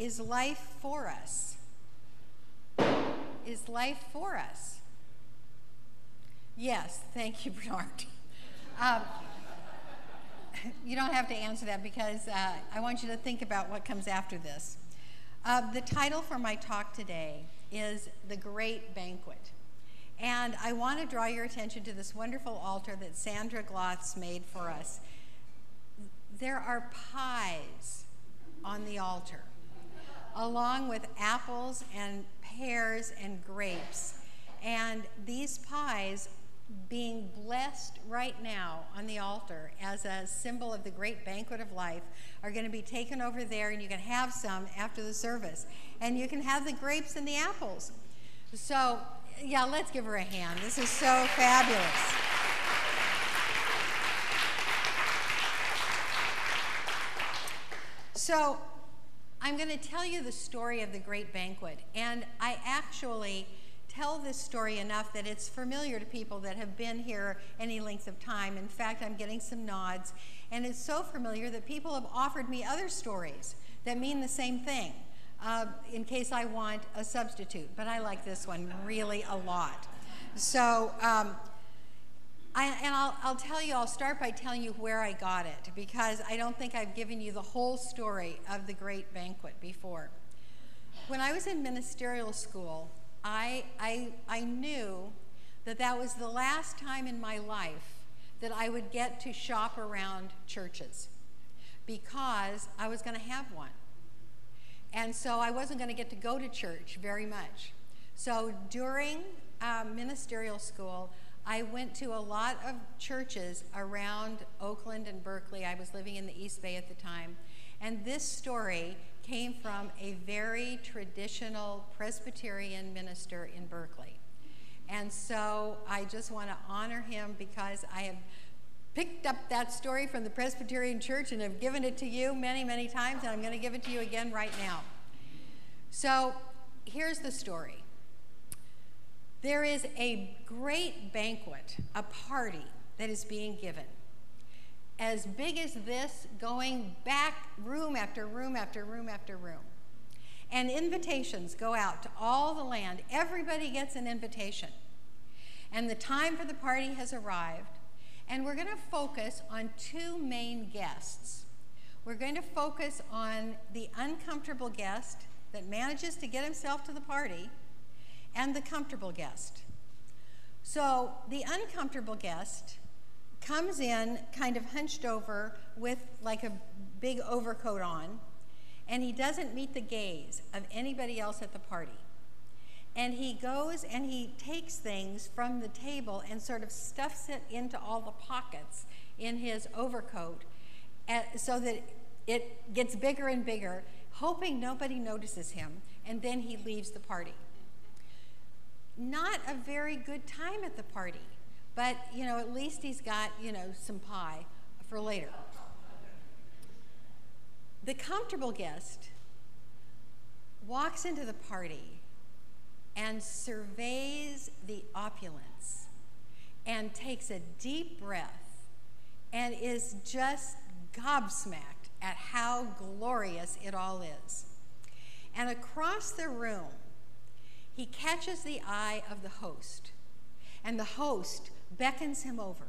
Is life for us? Is life for us? Yes, thank you, Bernard. You don't have to answer that because I want you to think about what comes after this. The title for my talk today is The Great Banquet. And I want to draw your attention to this wonderful altar that Sandra Gloths made for us. There are pies on the altar, along with apples and pears and grapes. And these pies, being blessed right now on the altar as a symbol of the great banquet of life, are going to be taken over there, and you can have some after the service. And you can have the grapes and the apples. So, yeah, let's give her a hand. This is so fabulous. So, I'm going to tell you the story of the great banquet, and I actually tell this story enough that it's familiar to people that have been here any length of time. In fact, I'm getting some nods, and it's so familiar that people have offered me other stories that mean the same thing, in case I want a substitute, but I like this one really a lot. So, I'll tell you, I'll start by telling you where I got it, because I don't think I've given you the whole story of the great banquet before. When I was in ministerial school, I knew that that was the last time in my life that I would get to shop around churches, because I was going to have one. And so I wasn't going to get to go to church very much. So during ministerial school, I went to a lot of churches around Oakland and Berkeley. I was living in the East Bay at the time. And this story came from a very traditional Presbyterian minister in Berkeley. And so I just want to honor him, because I have picked up that story from the Presbyterian Church and have given it to you many, many times, and I'm going to give it to you again right now. So here's the story. There is a great banquet, a party that is being given, as big as this, going back room after room after room after room. And invitations go out to all the land. Everybody gets an invitation. And the time for the party has arrived, and we're going to focus on two main guests. We're going to focus on the uncomfortable guest that manages to get himself to the party, and the comfortable guest. So the uncomfortable guest comes in kind of hunched over with like a big overcoat on, and he doesn't meet the gaze of anybody else at the party. And he goes and he takes things from the table and sort of stuffs it into all the pockets in his overcoat, so that it gets bigger and bigger, hoping nobody notices him, and then he leaves the party. Not a very good time at the party, but, you know, at least he's got, you know, some pie for later. The comfortable guest walks into the party and surveys the opulence and takes a deep breath and is just gobsmacked at how glorious it all is. And across the room, he catches the eye of the host, and the host beckons him over.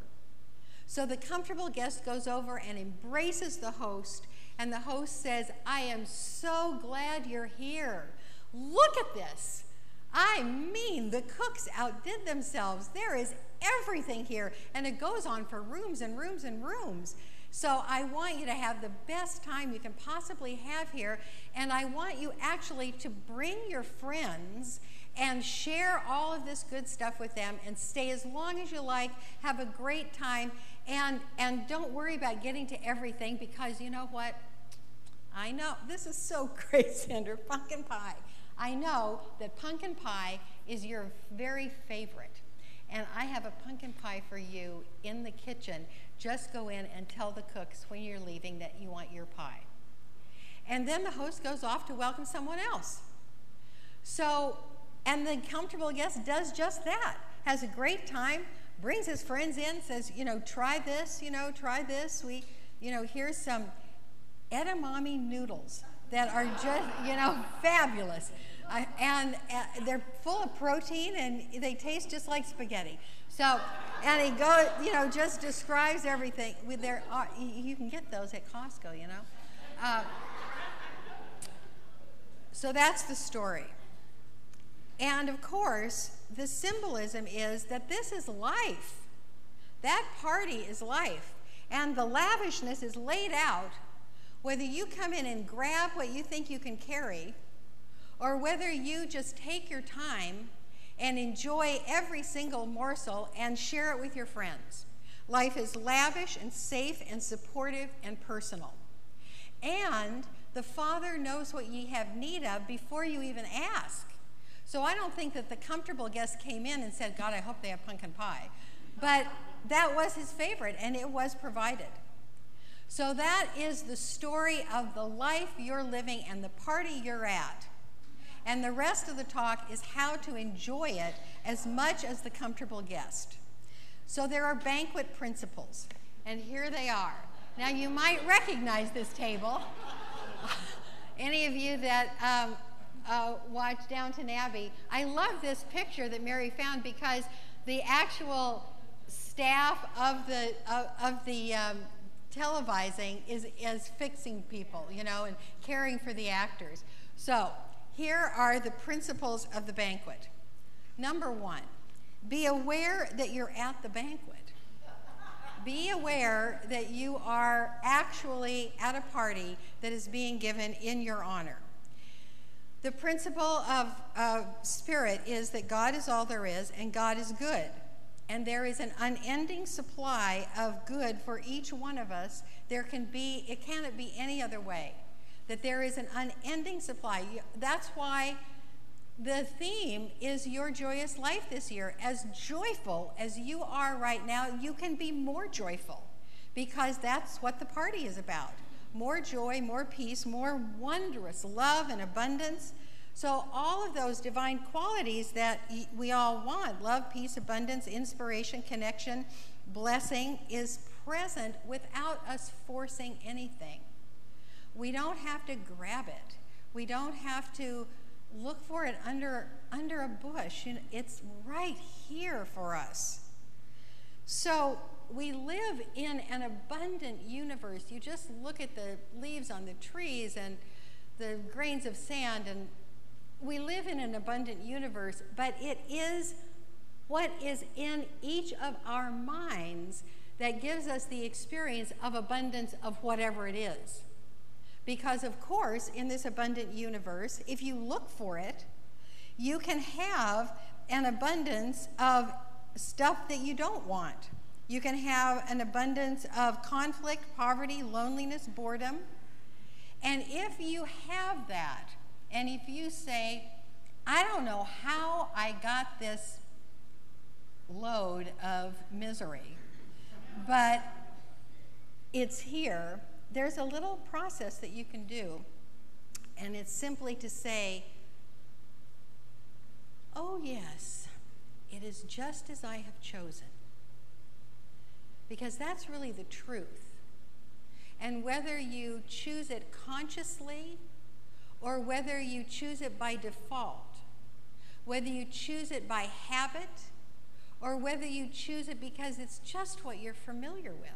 So the comfortable guest goes over and embraces the host, and the host says, "I am so glad you're here. Look at this. I mean, the cooks outdid themselves. There is everything here." And it goes on for rooms and rooms and rooms. So I want you to have the best time you can possibly have here, and I want you actually to bring your friends and share all of this good stuff with them, and stay as long as you like, have a great time, and don't worry about getting to everything, because you know what? I know, this is so great, Sandra, pumpkin pie. I know that pumpkin pie is your very favorite, and I have a pumpkin pie for you in the kitchen. Just go in and tell the cooks when you're leaving that you want your pie. And then the host goes off to welcome someone else. So, and the comfortable guest does just that, has a great time, brings his friends in, says, you know, try this, you know, try this. Here's some edamame noodles that are just, fabulous. And they're full of protein, and they taste just like spaghetti. So, and he goes, just describes everything. You can get those at Costco, So that's the story. And of course, the symbolism is that this is life. That party is life. And the lavishness is laid out, whether you come in and grab what you think you can carry, or whether you just take your time and enjoy every single morsel and share it with your friends. Life is lavish and safe and supportive and personal. And the Father knows what ye have need of before you even ask. So I don't think that the comfortable guest came in and said, God, I hope they have pumpkin pie. But that was his favorite, and it was provided. So that is the story of the life you're living and the party you're at. And the rest of the talk is how to enjoy it as much as the comfortable guest. So there are banquet principles, and here they are. Now you might recognize this table. Any of you that watch Downton Abbey, I love this picture that Mary found because the actual staff of the televising is fixing people, and caring for the actors. So here are the principles of the banquet. Number 1, be aware that you're at the banquet. Be aware that you are actually at a party that is being given in your honor. The principle of spirit is that God is all there is, and God is good. And there is an unending supply of good for each one of us. It cannot be any other way. That there is an unending supply. That's why the theme is your joyous life this year. As joyful as you are right now, you can be more joyful, because that's what the party is about. More joy, more peace, more wondrous love and abundance. So all of those divine qualities that we all want, love, peace, abundance, inspiration, connection, blessing, is present without us forcing anything. We don't have to grab it. We don't have to look for it under a bush. It's right here for us. So we live in an abundant universe. You just look at the leaves on the trees and the grains of sand, and we live in an abundant universe, but it is what is in each of our minds that gives us the experience of abundance of whatever it is. Because, of course, in this abundant universe, if you look for it, you can have an abundance of stuff that you don't want. You can have an abundance of conflict, poverty, loneliness, boredom. And if you have that, and if you say, I don't know how I got this load of misery, but it's here, there's a little process that you can do, and it's simply to say, oh yes, it is just as I have chosen. Because that's really the truth. And whether you choose it consciously or whether you choose it by default, whether you choose it by habit or whether you choose it because it's just what you're familiar with,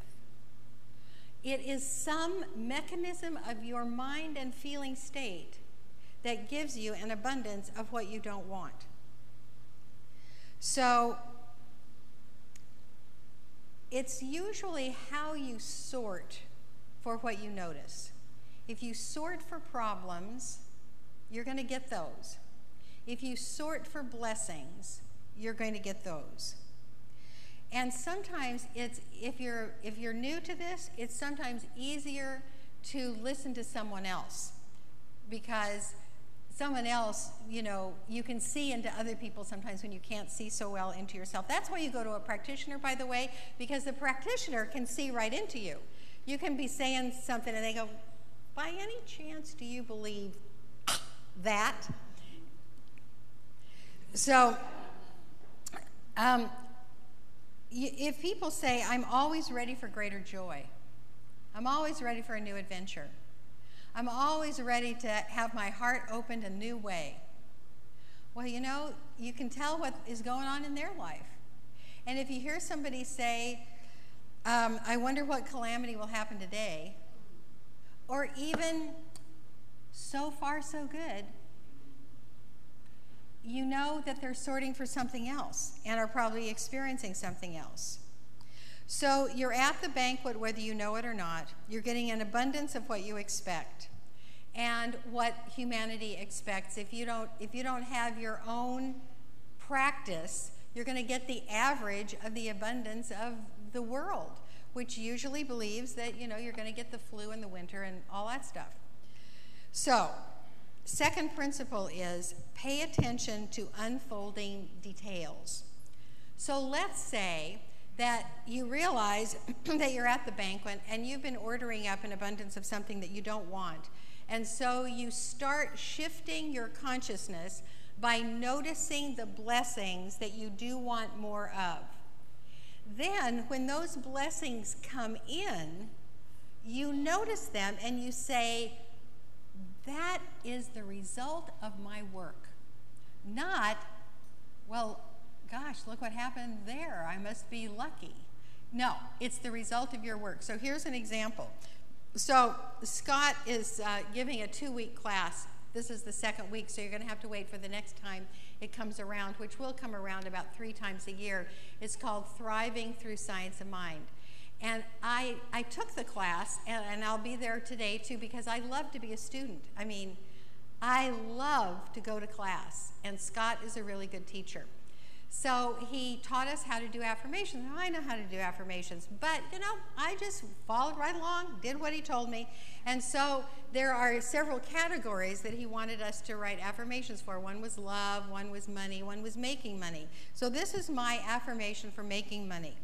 it is some mechanism of your mind and feeling state that gives you an abundance of what you don't want. So it's usually how you sort for what you notice. If you sort for problems, you're going to get those. If you sort for blessings, you're going to get those. And sometimes if you're new to this, it's sometimes easier to listen to someone else, because someone else, you can see into other people sometimes when you can't see so well into yourself. That's why you go to a practitioner, by the way, because the practitioner can see right into you. You can be saying something and they go, by any chance do you believe that? So if people say, I'm always ready for greater joy, I'm always ready for a new adventure, I'm always ready to have my heart opened a new way. Well, you know, you can tell what is going on in their life. And if you hear somebody say, I wonder what calamity will happen today, or even so far so good, you know that they're sorting for something else and are probably experiencing something else. So you're at the banquet whether you know it or not. You're getting an abundance of what you expect and what humanity expects. If you don't have your own practice, you're going to get the average of the abundance of the world, which usually believes that, you know, you're going to get the flu in the winter and all that stuff. So, second principle is pay attention to unfolding details. So let's say that you realize that you're at the banquet and you've been ordering up an abundance of something that you don't want. And so you start shifting your consciousness by noticing the blessings that you do want more of. Then, when those blessings come in, you notice them and you say, that is the result of my work. Not, well, gosh, look what happened there. I must be lucky. No, it's the result of your work. So here's an example. So Scott is giving a 2-week class. This is the second week, so you're going to have to wait for the next time it comes around, which will come around about 3 times a year. It's called Thriving Through Science of Mind. And I took the class, and I'll be there today too, because I love to be a student. I mean, I love to go to class, and Scott is a really good teacher. So he taught us how to do affirmations. Now, I know how to do affirmations, but, you know, I just followed right along, did what he told me. And so there are several categories that he wanted us to write affirmations for. One was love, one was money, one was making money. So this is my affirmation for making money.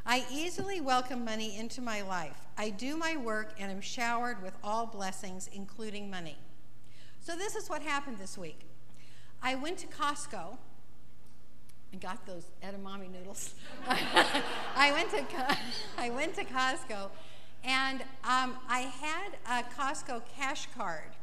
I easily welcome money into my life. I do my work and am showered with all blessings, including money. So this is what happened this week. I went to Costco and got those edamame noodles. I went to Costco, and I had a Costco cash card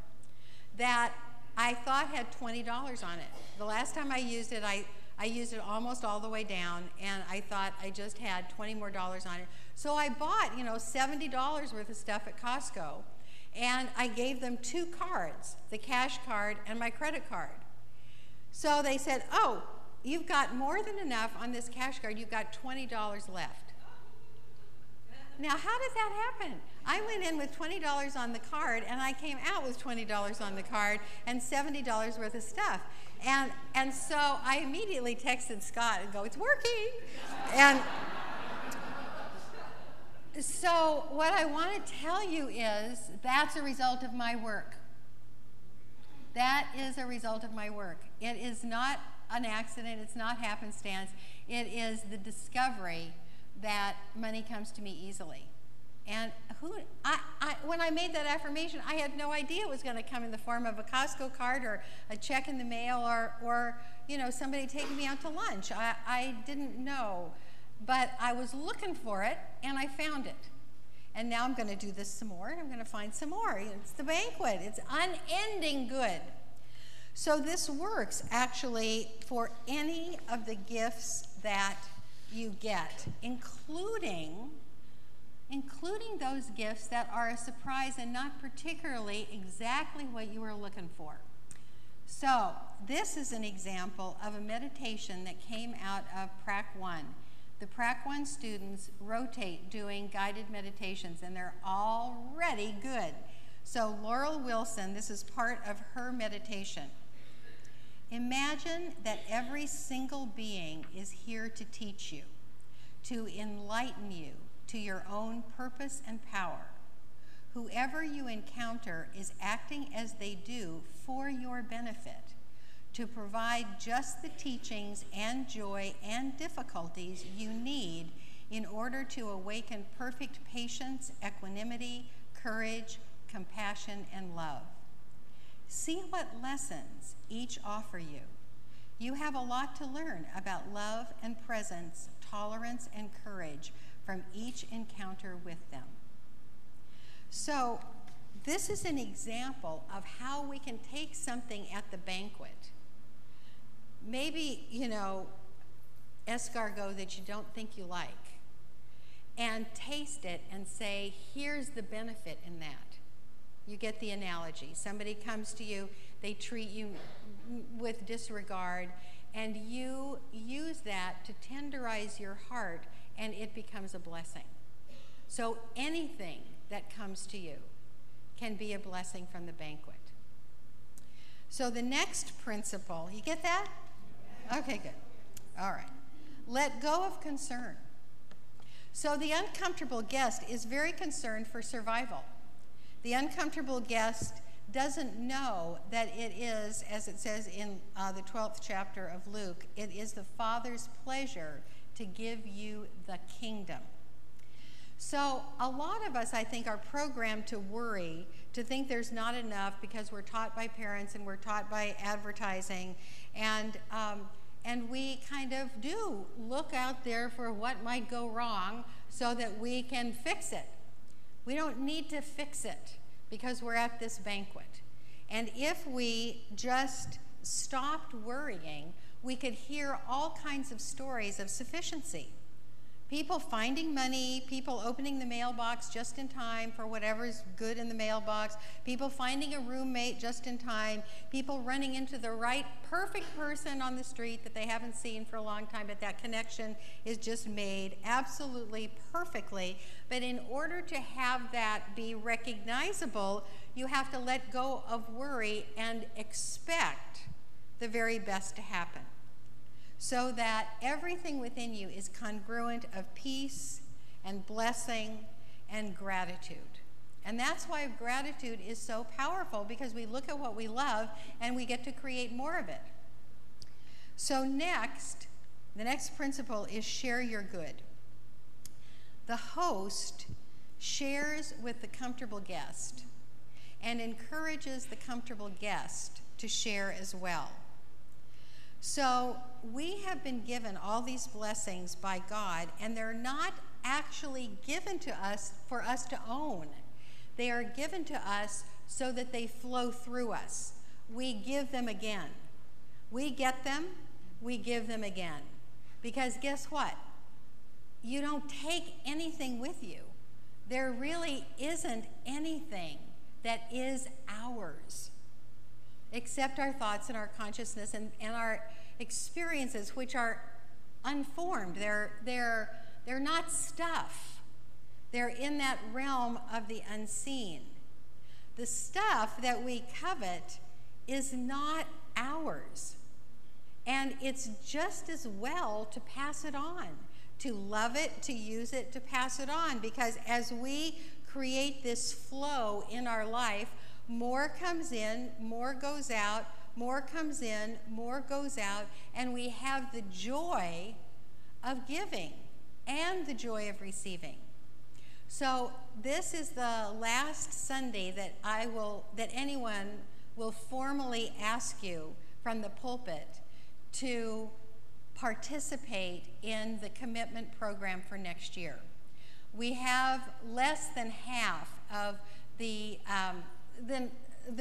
that I thought had $20 on it. The last time I used it, I used it almost all the way down, and I thought I just had $20 more on it. So I bought, you know, $70 worth of stuff at Costco, and I gave them 2 cards, the cash card and my credit card. So they said, oh, you've got more than enough on this cash card. You've got $20 left. Now, how did that happen? I went in with $20 on the card, and I came out with $20 on the card and $70 worth of stuff. And so I immediately texted Scott and go, it's working. And so what I want to tell you is that's a result of my work. That is a result of my work. It is not an accident. It's not happenstance. It is the discovery that money comes to me easily. And when I made that affirmation, I had no idea it was going to come in the form of a Costco card or a check in the mail or you know, somebody taking me out to lunch. I didn't know, but I was looking for it and I found it. And now I'm going to do this some more, and I'm going to find some more. It's the banquet. It's unending good. So this works actually for any of the gifts that you get, including those gifts that are a surprise and not particularly exactly what you were looking for. So this is an example of a meditation that came out of Prac 1. The Prac 1 students rotate doing guided meditations, and they're already good. So Laurel Wilson, this is part of her meditation. Imagine that every single being is here to teach you, to enlighten you to your own purpose and power. Whoever you encounter is acting as they do for your benefit, to provide just the teachings and joy and difficulties you need in order to awaken perfect patience, equanimity, courage, compassion, and love. See what lessons each offer you. You have a lot to learn about love and presence, tolerance and courage from each encounter with them. So this is an example of how we can take something at the banquet, maybe, escargot that you don't think you like, and taste it and say, here's the benefit in that. You get the analogy. Somebody comes to you, they treat you with disregard, and you use that to tenderize your heart, and it becomes a blessing. So anything that comes to you can be a blessing from the banquet. So the next principle, you get that? Okay, good. All right. Let go of concern. So the uncomfortable guest is very concerned for survival. The uncomfortable guest doesn't know that it is, as it says in the 12th chapter of Luke, it is the Father's pleasure to give you the kingdom. So a lot of us, I think, are programmed to worry, to think there's not enough because we're taught by parents and we're taught by advertising, and we kind of do look out there for what might go wrong so that we can fix it. We don't need to fix it because we're at this banquet. And if we just stopped worrying, we could hear all kinds of stories of sufficiency. People finding money, people opening the mailbox just in time for whatever's good in the mailbox, people finding a roommate just in time, people running into the right perfect person on the street that they haven't seen for a long time, but that connection is just made absolutely perfectly. But in order to have that be recognizable, you have to let go of worry and expect the very best to happen, so that everything within you is congruent of peace and blessing and gratitude. And that's why gratitude is so powerful, because we look at what we love and we get to create more of it. So next, the next principle is share your good. The host shares with the comfortable guest and encourages the comfortable guest to share as well. So we have been given all these blessings by God, and they're not actually given to us for us to own. They are given to us so that they flow through us. We give them again. We get them, we give them again. Because guess what? You don't take anything with you. There really isn't anything that is ours, except our thoughts and our consciousness and our experiences, which are unformed. They're not stuff. They're in that realm of the unseen. The stuff that we covet is not ours. And it's just as well to pass it on, to love it, to use it, to pass it on, because as we create this flow in our life, more comes in, more goes out, more comes in, more goes out, and we have the joy of giving and the joy of receiving. So this is the last Sunday that anyone will formally ask you from the pulpit to participate in the commitment program for next year. We have less than half of the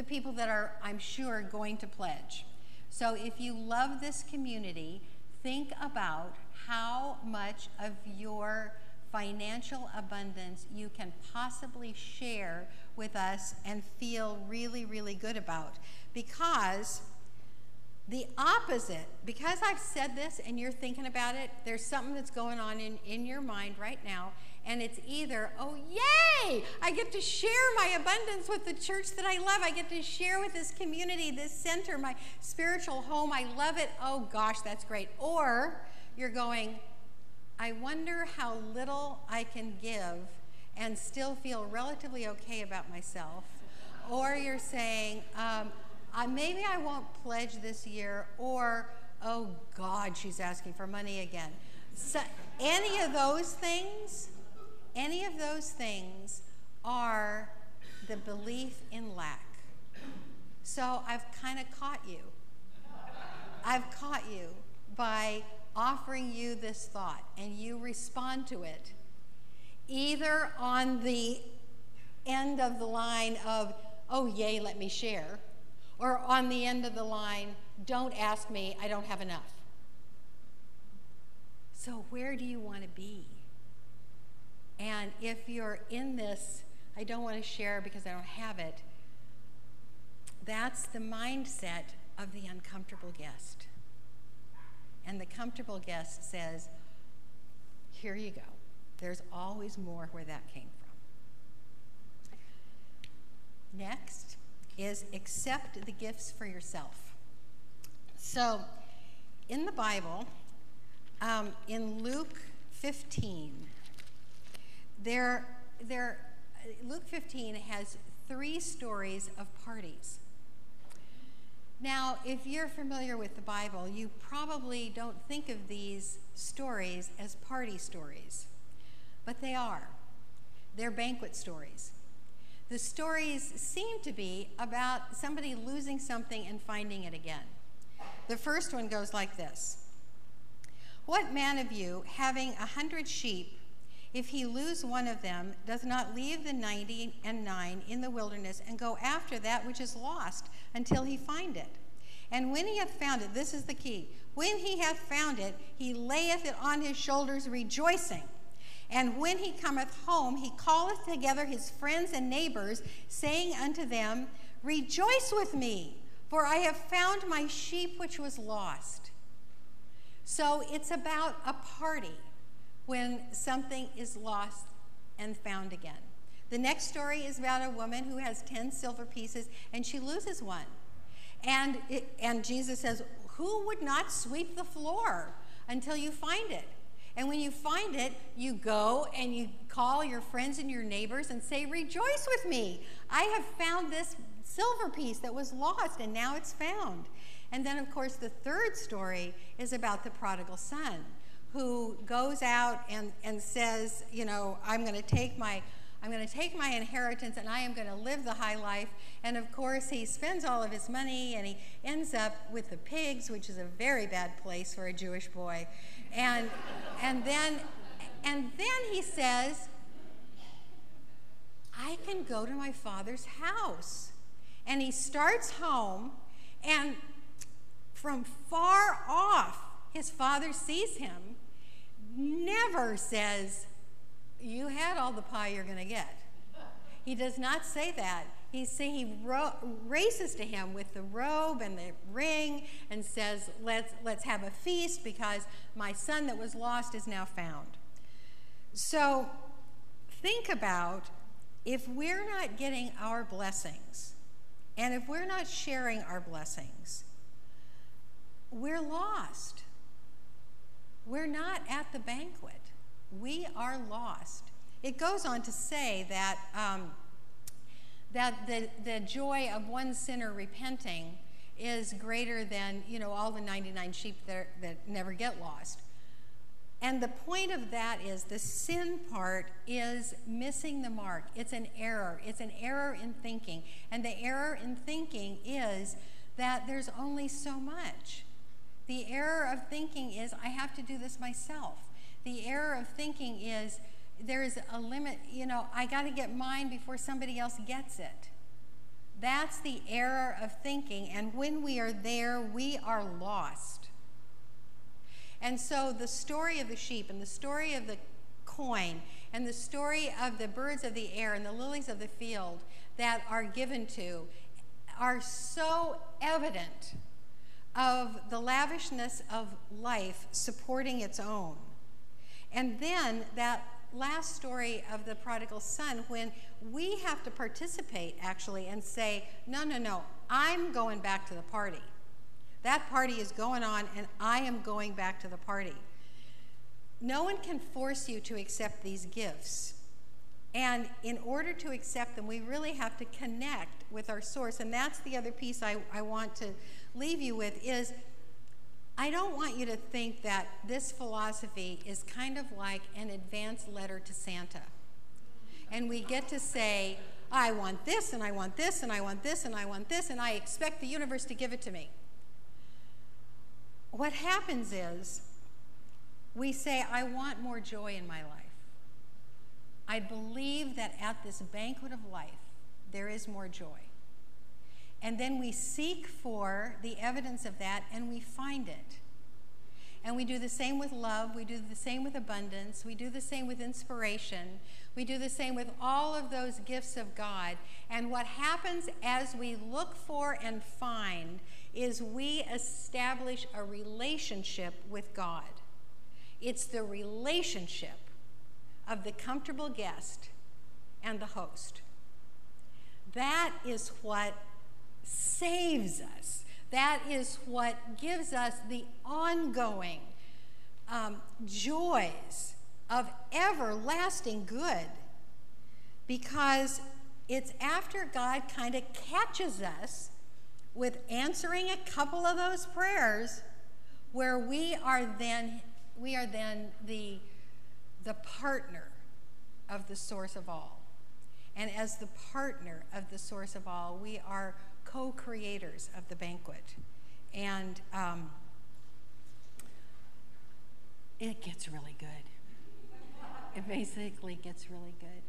people that are, I'm sure, going to pledge. So if you love this community, think about how much of your financial abundance you can possibly share with us and feel really, really good about. Because the opposite, because I've said this and you're thinking about it, there's something that's going on in your mind right now, and it's either, oh, yay, I get to share my abundance with the church that I love. I get to share with this community, this center, my spiritual home. I love it. Oh, gosh, that's great. Or you're going, I wonder how little I can give and still feel relatively okay about myself. Or you're saying, maybe I won't pledge this year, or, oh, God, she's asking for money again. So any of those things are the belief in lack. So I've kind of caught you. I've caught you by offering you this thought, and you respond to it either on the end of the line of, oh, yay, let me share, or on the end of the line, don't ask me, I don't have enough. So where do you want to be? And if you're in this, I don't want to share because I don't have it, that's the mindset of the uncomfortable guest. And the comfortable guest says, here you go. There's always more where that came from. Next is accept the gifts for yourself. So in the Bible, in Luke 15, Luke 15 has 3 stories of parties. Now, if you're familiar with the Bible, you probably don't think of these stories as party stories, but they are. They're banquet stories. The stories seem to be about somebody losing something and finding it again. The first one goes like this. What man of you, having 100 sheep, if he lose one of them, does not leave the 99 in the wilderness and go after that which is lost until he find it? And when he hath found it, this is the key, when he hath found it, he layeth it on his shoulders rejoicing. And when he cometh home, he calleth together his friends and neighbors, saying unto them, rejoice with me, for I have found my sheep which was lost. So it's about a party when something is lost and found again. The next story is about a woman who has 10 silver pieces and she loses one. And Jesus says, who would not sweep the floor until you find it? And when you find it, you go and you call your friends and your neighbors and say, rejoice with me. I have found this silver piece that was lost and now it's found. And then, of course, the third story is about the prodigal son who goes out and says, you know, I'm going to take my inheritance and I am going to live the high life. And of course, he spends all of his money and he ends up with the pigs, which is a very bad place for a Jewish boy. And then he says, I can go to my father's house. And he starts home, and from far off, his father sees him, never says, you had all the pie you're going to get. He does not say that. He races to him with the robe and the ring and says, let's have a feast because my son that was lost is now found. So think about if we're not getting our blessings and if we're not sharing our blessings, we're lost. We're not at the banquet. We are lost. It goes on to say that the joy of one sinner repenting is greater than, you know, all the 99 sheep that never get lost. And the point of that is the sin part is missing the mark. It's an error. It's an error in thinking. And the error in thinking is that there's only so much. The error of thinking is I have to do this myself. The error of thinking is there is a limit, you know, I got to get mine before somebody else gets it. That's the error of thinking, and when we are there, we are lost. And so the story of the sheep and the story of the coin and the story of the birds of the air and the lilies of the field that are given to are so evident of the lavishness of life supporting its own. And then that last story of the prodigal son, when we have to participate actually and say, no, I'm going back to the party. That party is going on and I am going back to the party. No one can force you to accept these gifts. And in order to accept them, we really have to connect with our source. And that's the other piece I want to leave you with is, I don't want you to think that this philosophy is kind of like an advance letter to Santa. And we get to say, I want this, and I want this, and I want this, and I want this, and I expect the universe to give it to me. What happens is we say, I want more joy in my life. I believe that at this banquet of life, there is more joy. And then we seek for the evidence of that, and we find it. And we do the same with love. We do the same with abundance. We do the same with inspiration. We do the same with all of those gifts of God. And what happens as we look for and find is we establish a relationship with God. It's the relationship of the comfortable guest and the host. That is what saves us. That is what gives us the ongoing joys of everlasting good, because it's after God kind of catches us with answering a couple of those prayers where we are then the partner of the source of all. And as the partner of the source of all, we are co-creators of the banquet. And it gets really good. It basically gets really good.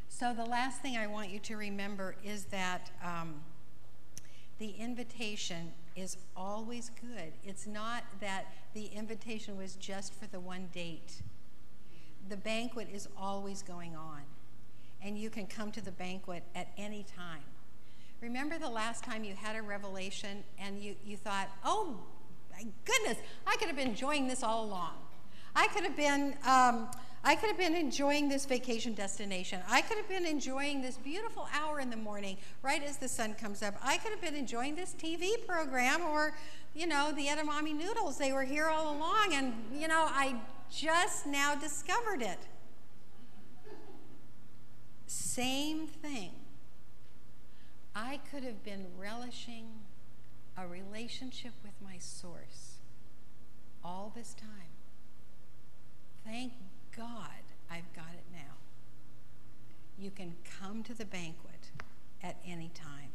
So the last thing I want you to remember is that the invitation is always good. It's not that the invitation was just for the one date. The banquet is always going on, and you can come to the banquet at any time. Remember the last time you had a revelation and you thought, oh my goodness, I could have been enjoying this all along. I could have been enjoying this vacation destination. I could have been enjoying this beautiful hour in the morning right as the sun comes up. I could have been enjoying this TV program, or, the edamame noodles. They were here all along, and, I just now discovered it. Same thing. I could have been relishing a relationship with my source all this time. Thank God I've got it now. You can come to the banquet at any time.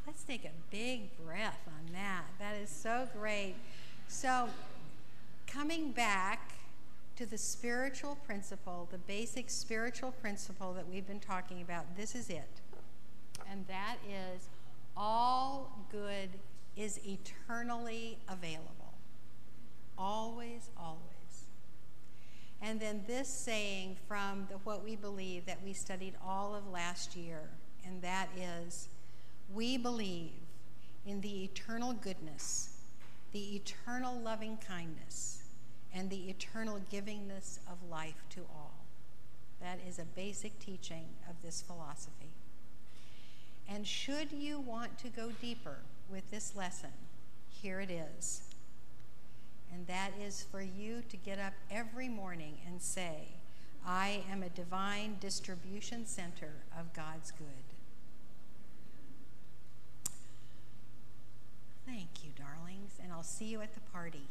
Let's take a big breath on that. That is so great. So, coming back to the spiritual principle, the basic spiritual principle that we've been talking about, this is it. And that is, all good is eternally available. Always, always. And then this saying from what we believe that we studied all of last year, and that is, we believe in the eternal goodness, the eternal loving kindness, and the eternal givingness of life to all. That is a basic teaching of this philosophy. And should you want to go deeper with this lesson, here it is. And that is for you to get up every morning and say, I am a divine distribution center of God's good. Thank you, darlings, and I'll see you at the party.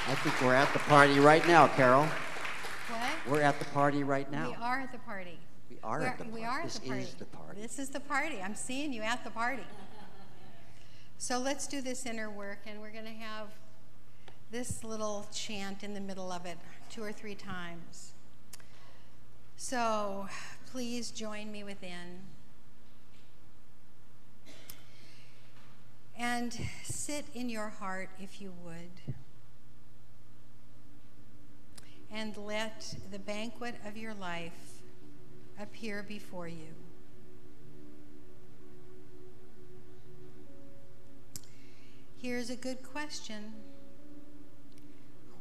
I think we're at the party right now, Carol. What? We're at the party right now. We are at the party. We are at the party. We are at the party. This is the party. This is the party. I'm seeing you at the party. So let's do this inner work, and we're going to have this little chant in the middle of it 2 or 3 times. So please join me within. And sit in your heart, if you would. And let the banquet of your life appear before you. Here's a good question.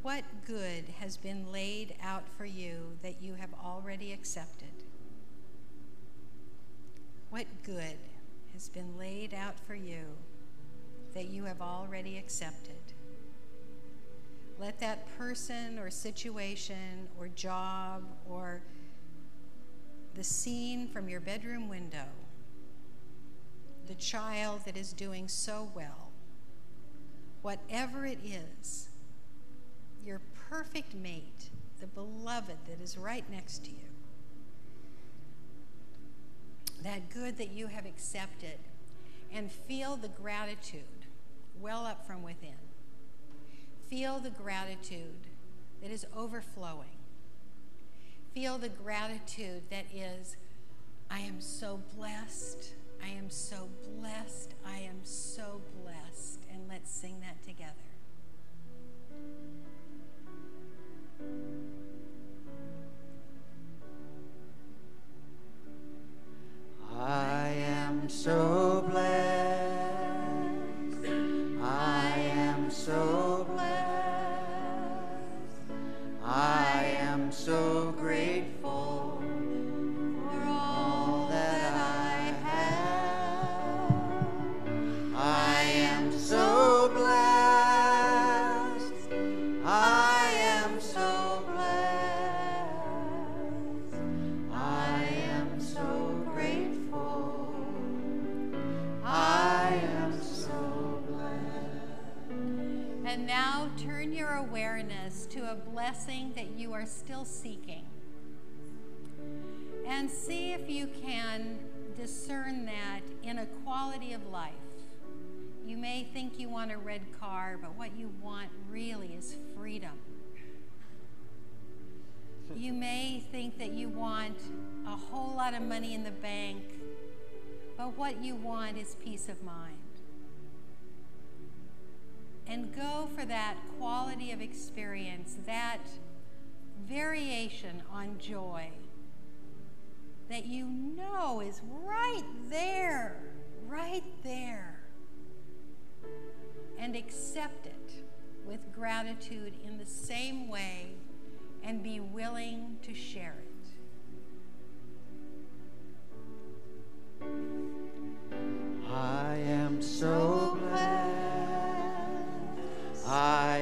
What good has been laid out for you that you have already accepted? What good has been laid out for you that you have already accepted? Let that person or situation or job or the scene from your bedroom window, the child that is doing so well, whatever it is, your perfect mate, the beloved that is right next to you, that good that you have accepted, and feel the gratitude well up from within. Feel the gratitude that is overflowing. Feel the gratitude that is, I am so blessed, I am so blessed, I am so blessed. And let's sing that together. I am so blessed. I am so blessed. I am so grateful for all that I have. I am so blessed. I am so blessed. I am so grateful. I am so blessed. And now turn your awareness to a blessing that you are still seeking. And see if you can discern that in a quality of life. You may think you want a red car, but what you want really is freedom. You may think that you want a whole lot of money in the bank, but what you want is peace of mind. And go for that quality of experience, that variation on joy that you know is right there, right there. And accept it with gratitude in the same way and be willing to share it. I am so blessed. I